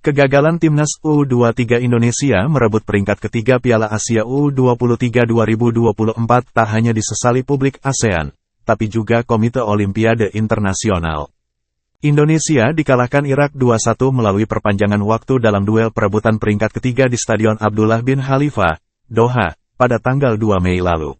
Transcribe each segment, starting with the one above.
Kegagalan timnas U23 Indonesia merebut peringkat ketiga Piala Asia U23 2024 tak hanya disesali publik ASEAN, tapi juga Komite Olimpiade Internasional. Indonesia dikalahkan Irak 2-1 melalui perpanjangan waktu dalam duel perebutan peringkat ketiga di Stadion Abdullah bin Khalifa, Doha, pada tanggal 2 Mei lalu.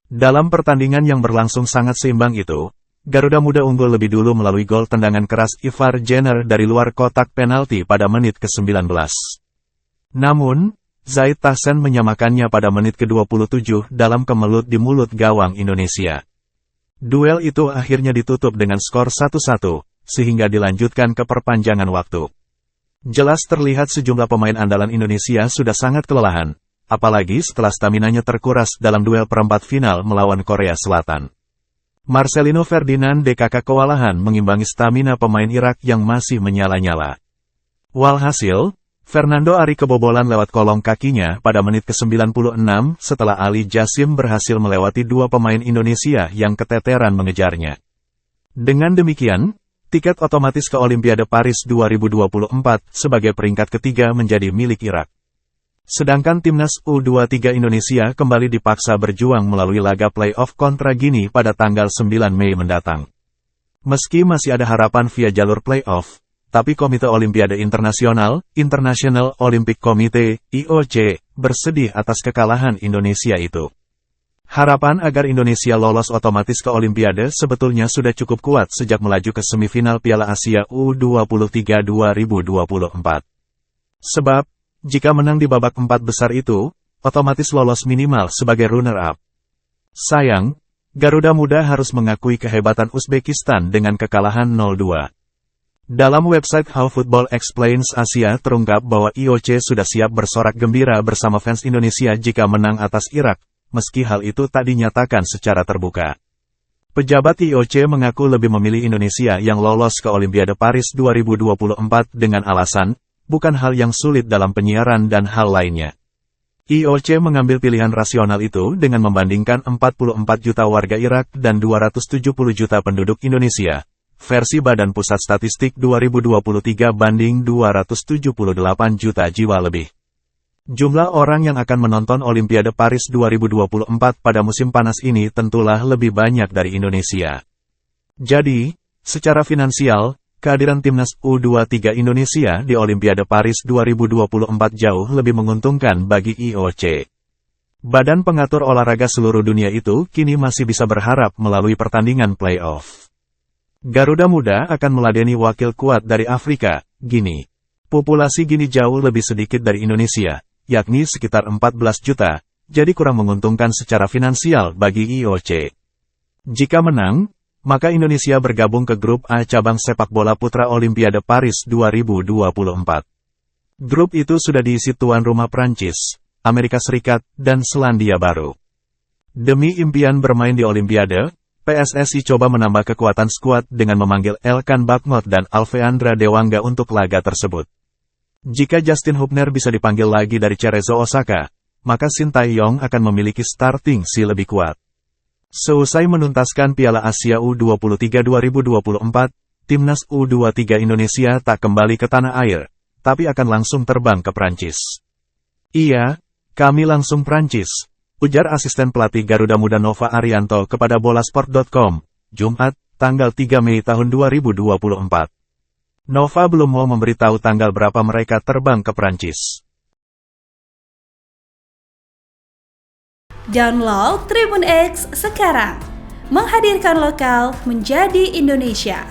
Dalam pertandingan yang berlangsung sangat seimbang itu, Garuda Muda unggul lebih dulu melalui gol tendangan keras Ivar Jenner dari luar kotak penalti pada menit ke-19. Namun, Zaid Tahsen menyamakannya pada menit ke-27 dalam kemelut di mulut gawang Indonesia. Duel itu akhirnya ditutup dengan skor 1-1, sehingga dilanjutkan ke perpanjangan waktu. Jelas terlihat sejumlah pemain andalan Indonesia sudah sangat kelelahan, apalagi setelah staminanya terkuras dalam duel perempat final melawan Korea Selatan. Marcelino Ferdinand DKK kewalahan mengimbangi stamina pemain Irak yang masih menyala-nyala. Walhasil, Fernando Ari kebobolan lewat kolong kakinya pada menit ke-96 setelah Ali Jasim berhasil melewati dua pemain Indonesia yang keteteran mengejarnya. Dengan demikian, tiket otomatis ke Olimpiade Paris 2024 sebagai peringkat ketiga menjadi milik Irak. Sedangkan timnas U23 Indonesia kembali dipaksa berjuang melalui laga play-off kontra Gini pada tanggal 9 Mei mendatang. Meski masih ada harapan via jalur play-off, tapi Komite Olimpiade Internasional, International Olympic Committee, IOC, bersedih atas kekalahan Indonesia itu. Harapan agar Indonesia lolos otomatis ke Olimpiade sebetulnya sudah cukup kuat sejak melaju ke semifinal Piala Asia U23 2024. Sebab, jika menang di babak 4 besar itu, otomatis lolos minimal sebagai runner-up. Sayang, Garuda Muda harus mengakui kehebatan Uzbekistan dengan kekalahan 0-2. Dalam website How Football Explains Asia terungkap bahwa IOC sudah siap bersorak gembira bersama fans Indonesia jika menang atas Irak, meski hal itu tak dinyatakan secara terbuka. Pejabat IOC mengaku lebih memilih Indonesia yang lolos ke Olimpiade Paris 2024 dengan alasan, bukan hal yang sulit dalam penyiaran dan hal lainnya. IOC mengambil pilihan rasional itu dengan membandingkan 44 juta warga Irak dan 270 juta penduduk Indonesia, versi Badan Pusat Statistik 2023 banding 278 juta jiwa lebih. Jumlah orang yang akan menonton Olimpiade Paris 2024 pada musim panas ini tentulah lebih banyak dari Indonesia. Jadi, secara finansial, kehadiran timnas U23 Indonesia di Olimpiade Paris 2024 jauh lebih menguntungkan bagi IOC. Badan pengatur olahraga seluruh dunia itu kini masih bisa berharap melalui pertandingan play-off. Garuda Muda akan meladeni wakil kuat dari Afrika, Gini. Populasi Gini jauh lebih sedikit dari Indonesia, yakni sekitar 14 juta, jadi kurang menguntungkan secara finansial bagi IOC. Jika menang, maka Indonesia bergabung ke grup A cabang sepak bola putra Olimpiade Paris 2024. Grup itu sudah diisi tuan rumah Prancis, Amerika Serikat, dan Selandia Baru. Demi impian bermain di Olimpiade, PSSI coba menambah kekuatan skuad dengan memanggil Elkan Bagnot dan Alveandra Dewangga untuk laga tersebut. Jika Justin Hubner bisa dipanggil lagi dari Cerezo Osaka, maka Sintayong akan memiliki starting si lebih kuat. Seusai menuntaskan Piala Asia U23 2024, timnas U23 Indonesia tak kembali ke tanah air, tapi akan langsung terbang ke Prancis. Iya, kami langsung Prancis, ujar asisten pelatih Garuda Muda Nova Arianto kepada Bolasport.com, Jumat, tanggal 3 Mei tahun 2024. Nova belum mau memberitahu tanggal berapa mereka terbang ke Prancis. Download Tribun X sekarang, menghadirkan lokal menjadi Indonesia.